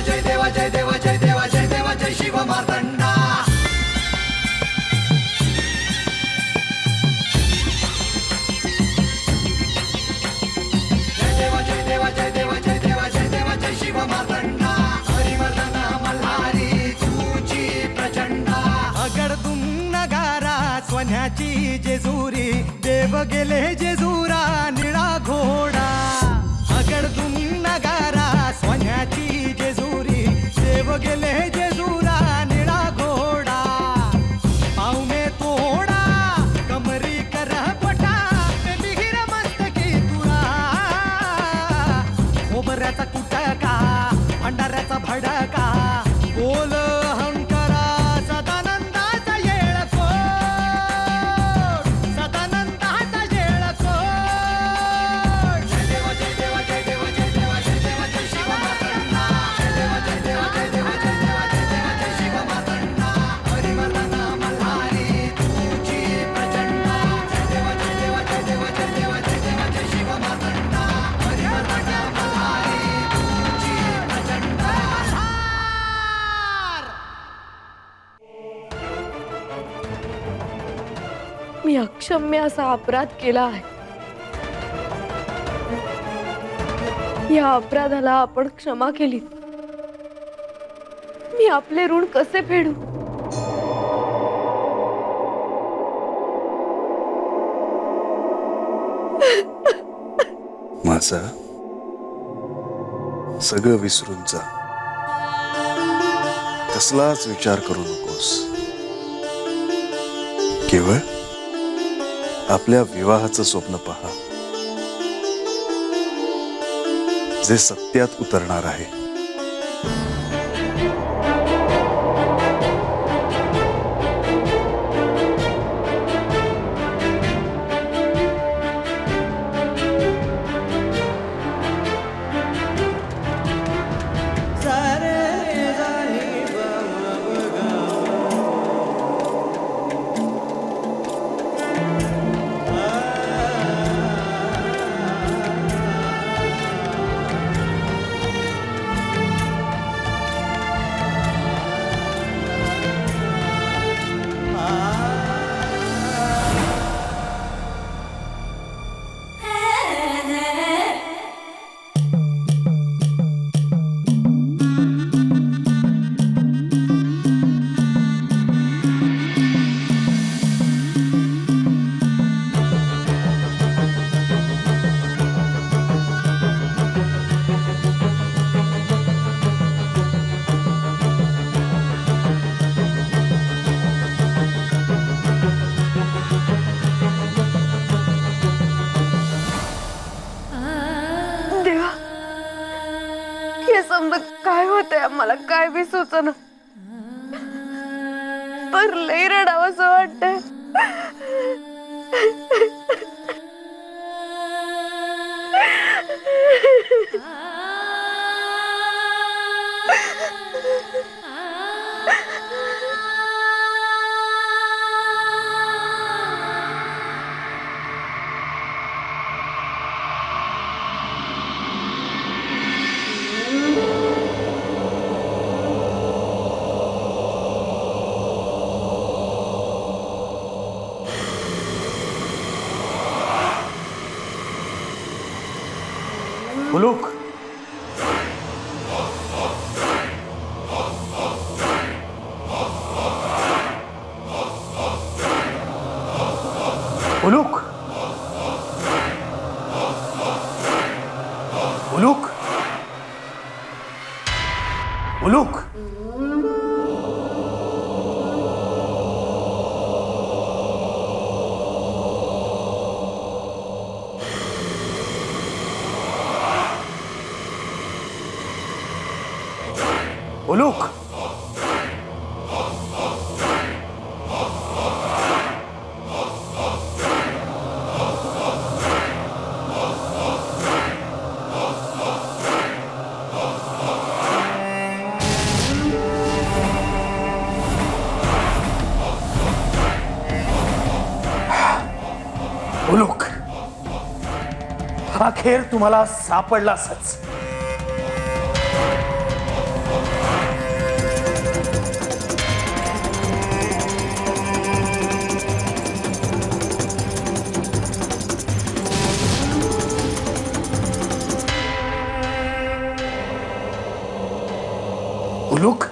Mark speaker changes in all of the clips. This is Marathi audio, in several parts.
Speaker 1: जय देवा जय देवा जय देवा जय देवा जय शिव मार्तंडा. जय देवा जय देवा जय देवा जय देवा जय देवा जय शिव मार्तंडा. हरिवर्धन मल्हारी तुझी प्रचंडा.
Speaker 2: अगडतून नगारा सोन्याची जेजुरी देव गेले जेजुरा निळा घोडा. अगडतून नगारा सोन्याची जेजुरी देव गेले जेजुरा निळा घोडा. पाव में तोडा कमरी कर पटा मिहिर मस्तकी तुरा. खोबऱ्याचा कुटका भंडाऱ्याचा भडका बोल अहंकारा सदानंदाचा येळकोट. सदानंदाचा येळकोट.
Speaker 1: जय देवा जय देवा जय देवा जय देवा जय देवा जय शिव मार्तंडा. जय देवा जय देवा जय देवा जय देवा जय देवा जय शिव मार्तंडा. हरिवर्धन मल्हारी तुझी प्रचंडा. जय देवा जय देवा जय देवा जय देवा जय देवा जय शिव मार्तंडा. हरिवर्धन मल्हारी तुझी प्रचंडा.
Speaker 3: मी अक्षम्य असा अपराध केला आहे. या अपराधाला आपण क्षमा केली. मी आपले ऋण कसे फेडू.
Speaker 4: माझा सगळं विसरून जा. कसलाच विचार करू नकोस. केवळ आपल्या विवाहाचं स्वप्न पहा जे सत्यात उतरणार आहे.
Speaker 3: काय होतंय मला काय बी सुचना. पर लई रडावंसं वाटतंय.
Speaker 2: उलूक उलूक उलूक उलूक. उलूक उलूक अखेर तुम्हाला सापडला असच. उलूक,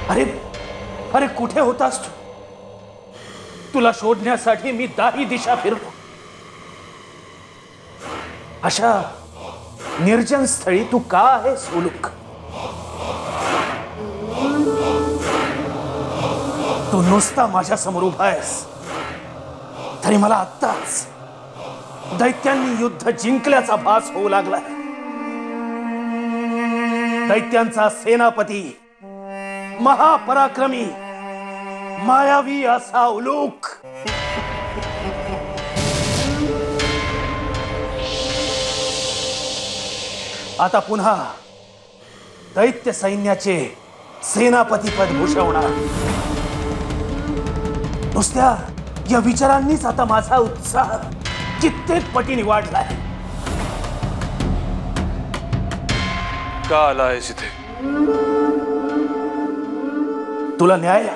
Speaker 2: अरे अरे कुठे होतास तू? तुला शोधण्यासाठी मी दाही दिशा फिरलो. अशा निर्जन स्थळी तू का आहेस उलूक? तू नुसता माझ्या समोर उभा आहेस तरी मला आत्ताच दैत्यांनी युद्ध जिंकल्याचा भास होऊ लागलाय. दैत्यांचा सेनापती, महापराक्रमी, मायावी असा उलूक आता पुन्हा दैत्य सैन्याचे सेनापती पद भूषवणार. नुसत्या या विचारांनीच आता माझा उत्साह कित्येक पटीने वाढलाय.
Speaker 4: का आलायस इथे?
Speaker 2: तुला न्यायला.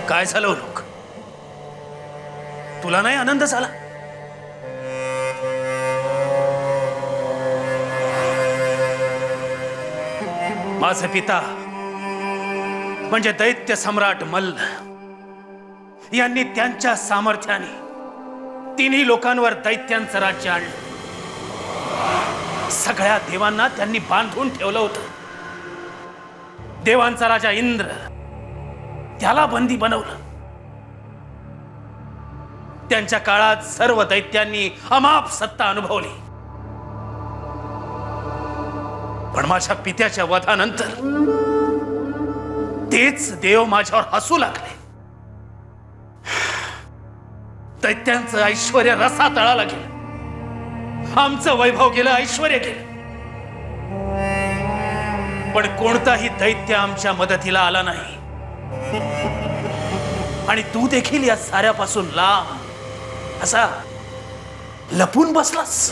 Speaker 2: काय झालं लोक? तुला नाही आनंद झाला? माझे पिता म्हणजे दैत्य सम्राट मल्ल यांनी त्यांच्या सामर्थ्याने तिन्ही लोकांवर दैत्यांचं राज्य आणलं. सगळ्या देवांना त्यांनी बांधून ठेवलं होतं. देवांचा राजा इंद्र त्याला बंदी बनवलं. त्यांच्या काळात सर्व दैत्यांनी अमाप सत्ता अनुभवली. पण माझ्या पित्याच्या वधानंतर तेच देव माझ्यावर हसू लागले. दैत्यांचं ऐश्वर्य रसातळाला गेलं. आमचं वैभव गेलं, ऐश्वर्य गेलं. पण कोणताही दैत्य आमच्या मदतीला आला नाही. आणि तू देखील या साऱ्यापासून लांब असा लपून बसलास.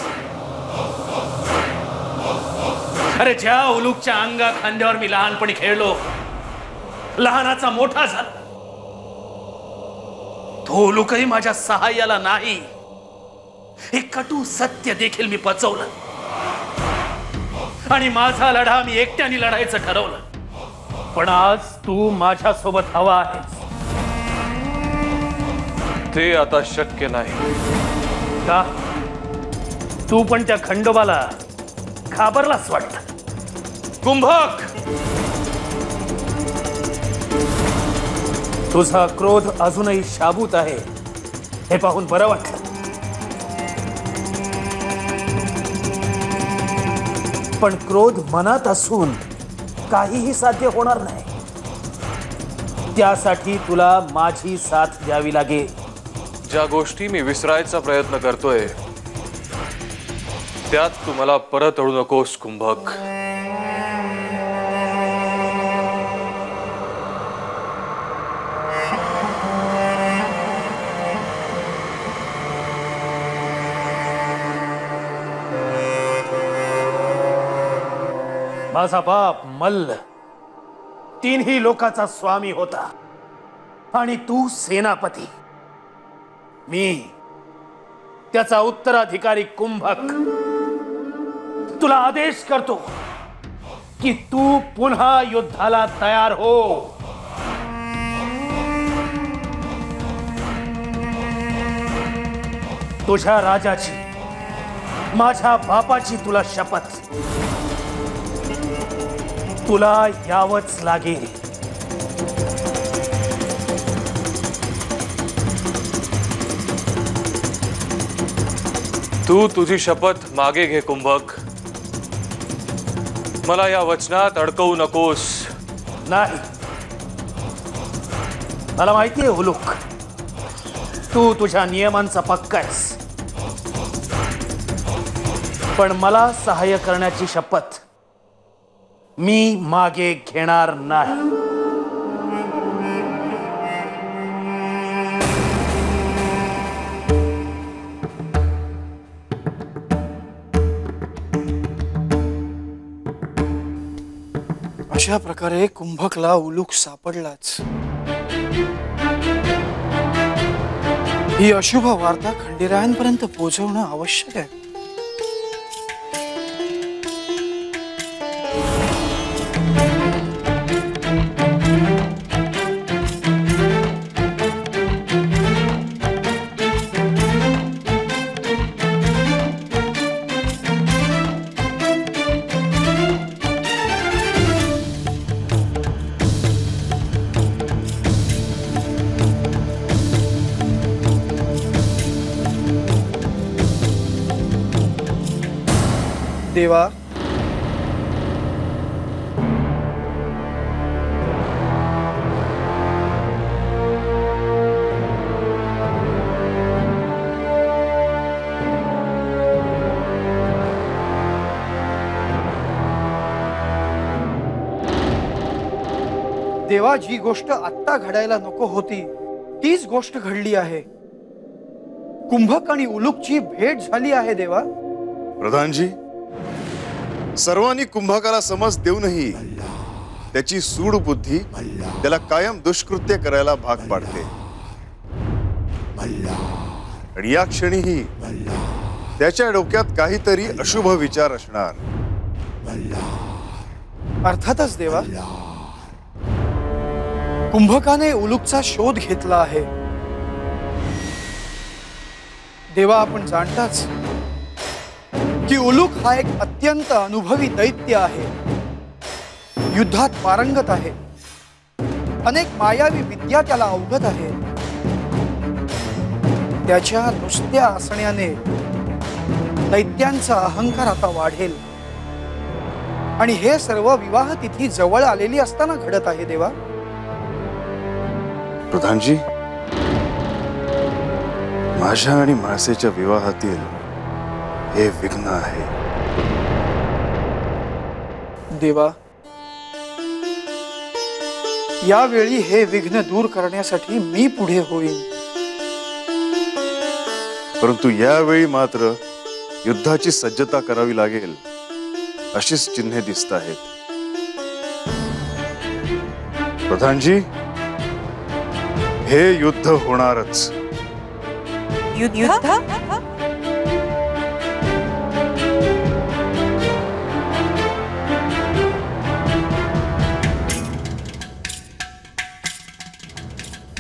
Speaker 2: अरे ज्या उलूकच्या अंगा खांद्यावर मी लहानपणी खेळलो, लहानाचा मोठा झाला, तो उलूकही माझ्या सहाय्याला नाही. हे कटू सत्य देखील मी पचवलं आणि माझा लढा मी एकट्याने लढायचं ठरवलं. पण आज तू माझ्या सोबत हवा आहेस.
Speaker 4: ते आता शक्य नाही.
Speaker 2: का? तू पण त्या खंडोबाला घाबरलास वाटतं. कुंभक, तुझा क्रोध अजूनही शाबूत आहे हे पाहून बरं वाटलं. पण क्रोध मनात असून काहीही साध्य होणार नाही. त्यासाठी तुला माझी साथ द्यावी लागेल.
Speaker 4: ज्या गोष्टी मी विसरायचा प्रयत्न करतोय त्यात तू मला परत अडू नकोस कुंभक.
Speaker 2: माझा बाप मल्ल तीनही लोकाचा स्वामी होता आणि तू सेनापती. मी त्याचा उत्तराधिकारी कुंभक. तुला आदेश करतो की तू पुन्हा युद्धाला तयार हो. तुझ्या राजाची, माझ्या बापाची तुला शपथ. तुला यावंच लागेल.
Speaker 4: तू तुझी शपथ मागे घे कुंभक. मला या वचनात अडकवू नकोस.
Speaker 2: नाही, मला माहिती आहे उलूक, तू तुझ्या नियमांचा पक्का आहेस. पण मला सहाय्य करण्याची शपथ मी मागे घेणार नाही.
Speaker 5: अशा प्रकारे कुंभकला उलूक सापडलाच. ही अशुभ वार्ता खंडेरायांपर्यंत पोहोचवणं आवश्यक आहे. देवा, देवा, जी गोष्ट आत्ता घडायला नको होती तीच गोष्ट घडली आहे. कुंभक आणि उलूकची भेट झाली आहे. देवा,
Speaker 6: प्रधानजी, सर्वांनी कुंभकाला समज देऊनही त्याची सूड बुद्धी त्याला कायम दुष्कृत्य करायला भाग पाडते. आणि या क्षणीही त्याच्या डोक्यात काहीतरी अशुभ विचार असणार.
Speaker 5: अर्थातच देवा, कुंभकाने उलूकचा शोध घेतला आहे. देवा, आपण जाणताच की उलूक हा एक अत्यंत अनुभवी दैत्य आहे. युद्धात पारंगत आहे. अनेक मायावी विद्या त्याला अवगत आहे. त्याच्या नुसत्या असण्याने दैत्यांचा अहंकार आता वाढेल. आणि हे सर्व विवाह तिथी जवळ आलेली असताना घडत आहे. देवा,
Speaker 6: प्रधानजी, माझ्या आणि माळसेच्या विवाहातील हे विघ्न आहे.
Speaker 5: देवा, यावेळी हे विघ्न दूर करण्यासाठी मी पुढे होईन.
Speaker 6: परंतु यावेळी मात्र युद्धाची सज्जता करावी लागेल अशीच चिन्हे दिसत आहेत. प्रधानजी, हे युद्ध होणारच.
Speaker 7: युद्ध?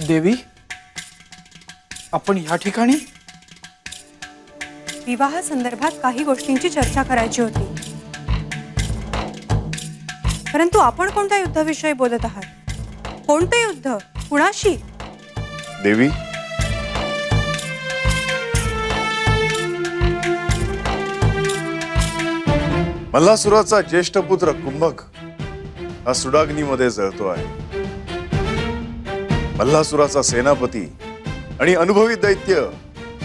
Speaker 5: देवी, आपण या ठिकाणी
Speaker 7: विवाह संदर्भात काही गोष्टींची चर्चा करायची होती. परंतु आपण कोणत्या युद्धाविषयी बोलत आहात? कोणते युद्ध? कुणाशी?
Speaker 6: देवी, मल्लासुराचा ज्येष्ठ पुत्र कुंभक हा सुडाग्नीमध्ये जळतो आहे. मल्लासुराचा सेनापती आणि अनुभवी दैत्य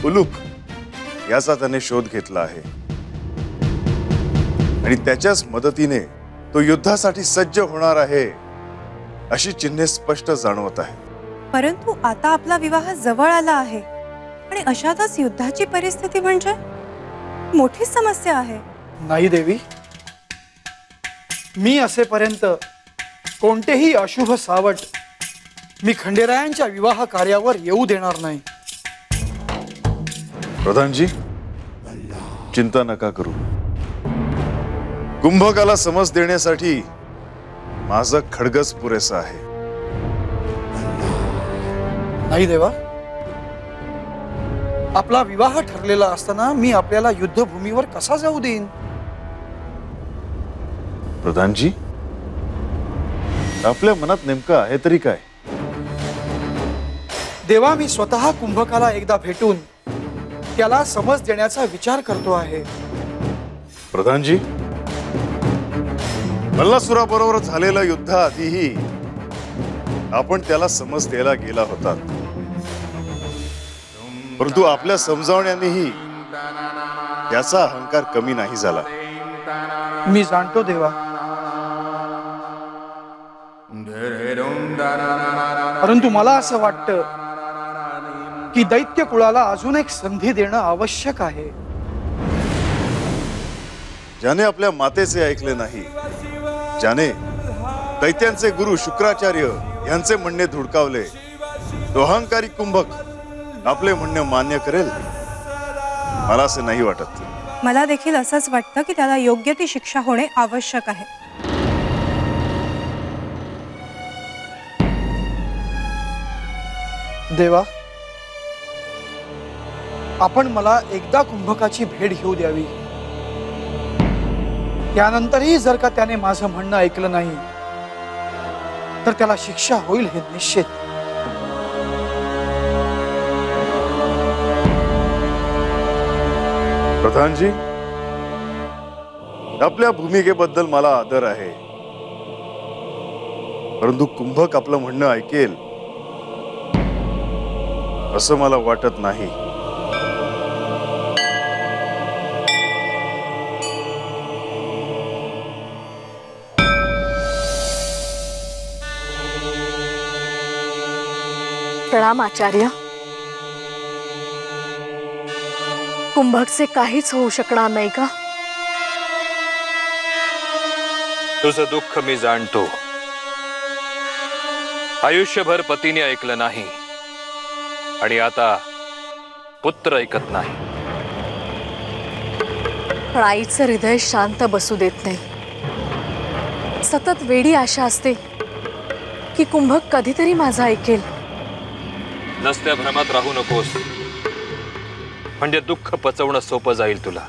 Speaker 6: उलूक याचा त्याने शोध घेतला आहे. आणि त्याच्याच मदतीने तो युद्धासाठी सज्ज होणार आहे अशी चिन्हे स्पष्ट जाणवत आहे.
Speaker 7: परंतु आता आपला विवाह जवळ आला आहे आणि अशातच युद्धाची परिस्थिती म्हणजे मोठी समस्या आहे.
Speaker 5: नाही देवी, मी असेपर्यंत कोणतेही अशुभ सावट मी खंडेरायांच्या विवाह कार्यावर येऊ देणार नाही.
Speaker 6: प्रधानजी, चिंता नका करू. कुंभकाला समज देण्यासाठी माझं खड्गच पुरेसा आहे.
Speaker 5: नाही देवा, आपला विवाह ठरलेला असताना मी आपल्याला युद्धभूमीवर कसा जाऊ देईन?
Speaker 6: प्रधानजी, आपल्या मनात नेमकं आहे तरी काय?
Speaker 5: देवा, मी स्वतः कुंभकाला एकदा भेटून त्याला समज देण्याचा विचार करतो आहे.
Speaker 6: प्रधानजी, मल्लासुराबरोबर झालेल्या युद्धाआधीही आपण त्याला समज द्यायला गेला होता. परंतु आपल्या समजावण्यानेही त्याचा अहंकार कमी नाही झाला.
Speaker 5: मी जाणतो देवा, परंतु मला असं वाटतं की दैत्य कुळाला अजून एक संधी देणं आवश्यक आहे.
Speaker 6: ज्याने आपल्या मातेचे ऐकले नाही, ज्याने दैत्यांचे गुरु शुक्राचार्य यांचे म्हणणे धुडकावले, तो अहंकारी कुंभक आपले म्हणणे मान्य करेल मला असे नाही वाटत.
Speaker 7: मला देखील असंच वाटतं की त्याला योग्य ती शिक्षा होणे आवश्यक आहे.
Speaker 5: देवा, आपण मला एकदा कुंभकाची भेट घेऊ द्यावी. त्यानंतरही जर का त्याने माझं म्हणणं ऐकलं नाही तर त्याला शिक्षा होईल हे निश्चित.
Speaker 6: प्रधानजी, आपल्या भूमिकेबद्दल मला आदर आहे, परंतु कुंभक आपलं म्हणणं ऐकेल असं मला वाटत नाही.
Speaker 3: प्रणाम आचार्य. कुंभकचे काहीच होऊ शकणार नाही का?
Speaker 4: तुझं दुःख मी जाणतो. आयुष्यभर पतीने ऐकलं नाही आणि आता पुत्र ऐकत नाही.
Speaker 3: पण आईचं हृदय शांत बसू देत नाही. सतत वेडी आशा असते की कुंभक कधीतरी माझं ऐकेल.
Speaker 4: नसत्या भ्रमात राहू नकोस, म्हणजे दुःख पचवणं सोपं जाईल तुला.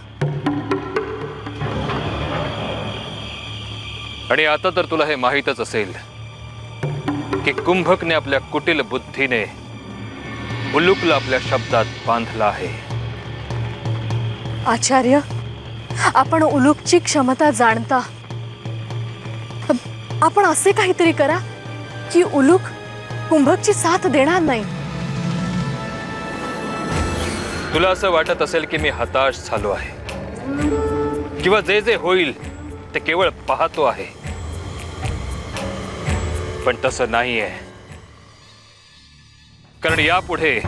Speaker 4: आणि आता तर तुला हे माहीतच असेल की कुंभकने आपल्या कुटिल बुद्धीने उलूकला आपल्या शब्दात बांधला आहे.
Speaker 3: आचार्य, आपण उलूकची क्षमता जाणता आपण असे काहीतरी करा की उलूक कुंभकची साथ देणार नाही.
Speaker 4: तुला असं वाटत असेल की मी हताश झालो आहे किंवा जे जे होईल ते केवळ पाहतो आहे, पण तसं नाहीये. कारण यापुढे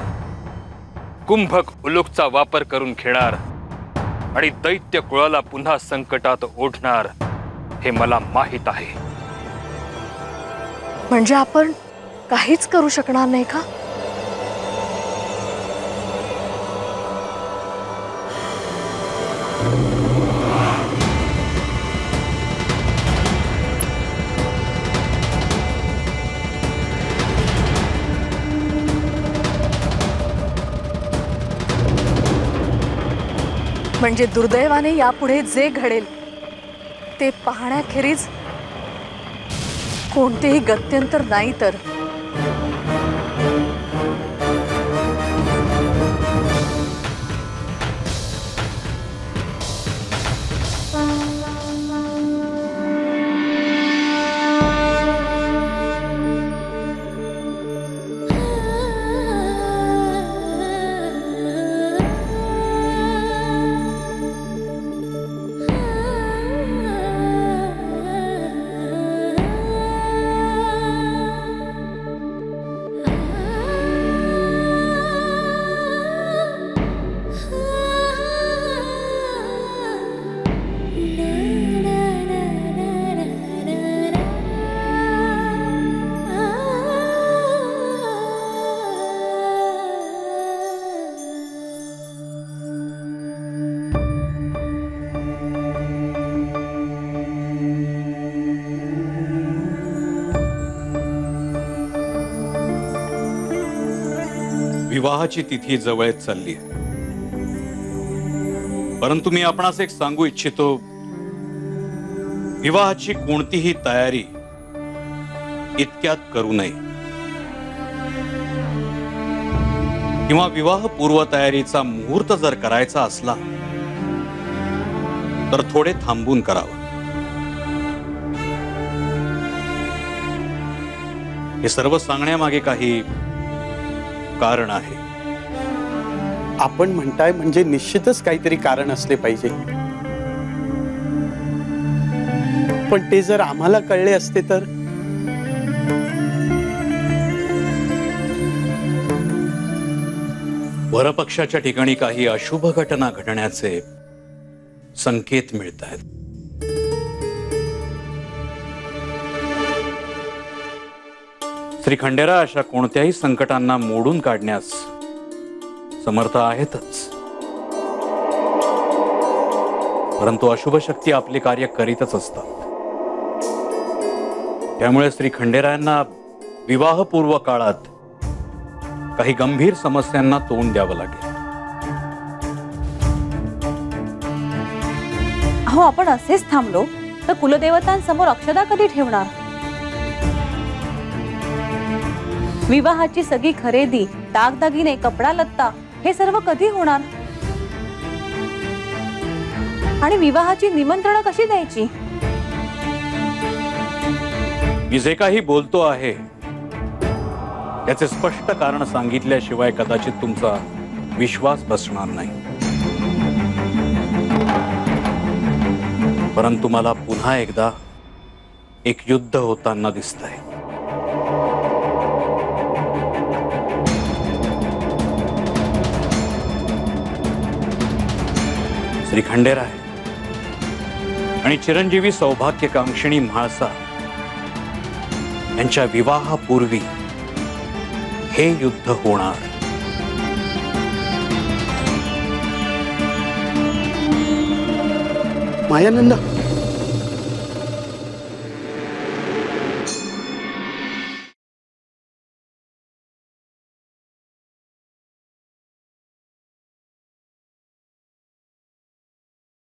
Speaker 4: कुंभक उलूकचा वापर करून घेणार आणि दैत्य कुळाला पुन्हा संकटात ओढणार हे मला माहित आहे.
Speaker 3: म्हणजे आपण काहीच करू शकणार नाही का? म्हणजे दुर्दैवाने यापुढे जे घडेल ते पाहण्याखेरीज कोणतेही गत्यंतर नाही तर.
Speaker 8: विवाहाची तिथी जवळ चालली आहे, परंतु मी आपणास एक सांगू इच्छितो, विवाहाची कोणतीही तयारी इतक्यात करू नये किंवा विवाह पूर्व तयारीचा मुहूर्त जर करायचा असला तर थोडे थांबून करावं. हे सर्व सांगण्यामागे काही कारण आहे.
Speaker 9: आपण म्हणताय म्हणजे निश्चितच काहीतरी कारण असले पाहिजे, पण ते जर आम्हाला कळले असते तर.
Speaker 8: वरपक्षाच्या ठिकाणी काही अशुभ घटना घडण्याचे संकेत मिळत आहेत. श्री खंडेरा अशा कोणत्याही संकटांना मोडून काढण्यास समर्थ आहेतच, परंतु अशुभ शक्ती आपले कार्य करीतच असतात. त्यामुळे श्री खंडेरायांना विवाहपूर्व काळात काही गंभीर समस्यांना तोंड द्यावं लागेल.
Speaker 10: अहो, आपण असेच थांबलो तर कुलदेवतांसमोर अक्षता कधी ठेवणार? विवाहाची सगळी खरेदी, दागदागिने, कपडा लत्ता हे सर्व कधी होणार? आणि विवाहाची निमंत्रणं कशी द्यायची?
Speaker 8: मी जे काही बोलतो आहे त्याचे स्पष्ट कारण सांगितल्याशिवाय कदाचित तुमचा विश्वास बसणार नाही. परंतु मला पुन्हा एकदा एक युद्ध होताना दिसतंय. श्री खंडेराय आणि चिरंजीवी सौभाग्यकांक्षिणी म्हाळसा यांच्या विवाहापूर्वी हे युद्ध होणार.
Speaker 9: मायानंद,